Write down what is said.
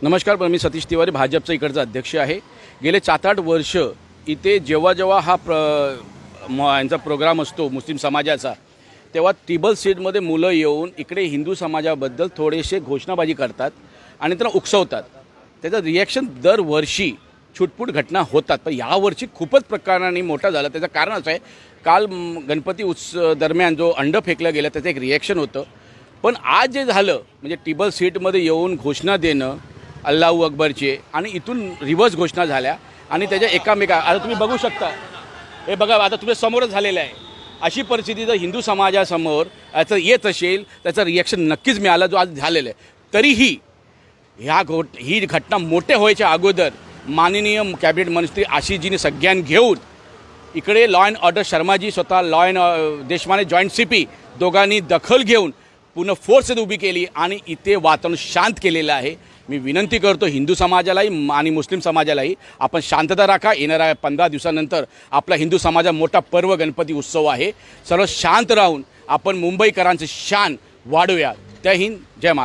नमस्कार, मी सतीश तिवारी, भाजपचा इकडचा अध्यक्ष आहे। गेले 7-8 वर्ष इथे जेव्हा जेव्हा हा यांचा प्रोग्राम असतो मुस्लिम समाजाचा, तेव्हा टेबल सीटमध्ये मुलं येऊन इकडे हिंदू समाजाबद्दल थोडेसे घोषणाबाजी करतात आणि त्यांना उकसवतात। त्याचं रिॲक्शन दरवर्षी छुटपुट घटना होतात, पण यावर्षी खूपच प्रकाराने मोठा झाला। त्याचं कारण असं आहे, काल गणपती दरम्यान जो अंड फेकलं गेलं त्याचं एक रिॲक्शन होतं, पण आज जे झालं म्हणजे टेबल सीटमध्ये येऊन घोषणा देणं अल्लाहू अकबरचे आणि इथून रिव्हर्स घोषणा झाल्या आणि त्याच्या एकामेका आता तुम्ही बघू शकता, हे बघा आता तुमच्या समोरच झालेलं आहे। अशी परिस्थिती जर हिंदू समाजासमोर याचं येत असेल त्याचं रिॲक्शन नक्कीच मिळालं जो आज झालेलं आहे। तरीही ही घटना मोठे व्हायच्या अगोदर माननीय कॅबिनेट मंत्री आशिषजीने सगळ्यांना घेऊन इकडे लॉ अँड ऑर्डर शर्माजी स्वतः law and Deshmane joint CP दोघांनी दखल घेऊन पुन्हा फोर्स उभी केली आणि इथे वातावरण शांत केलेलं आहे। मी विनंती करतो हिंदू समाजालाही आणि मुस्लिम समाजालाही आपण शांतता राखा। येणाऱ्या 15 दिवसानंतर आपला हिंदू समाजा मोठा पर्व गणपती उत्सव आहे। सर्व शांत राहून आपण मुंबईकरांचे शान वाढवूया। जय हिंद, जय महाराष्ट्र।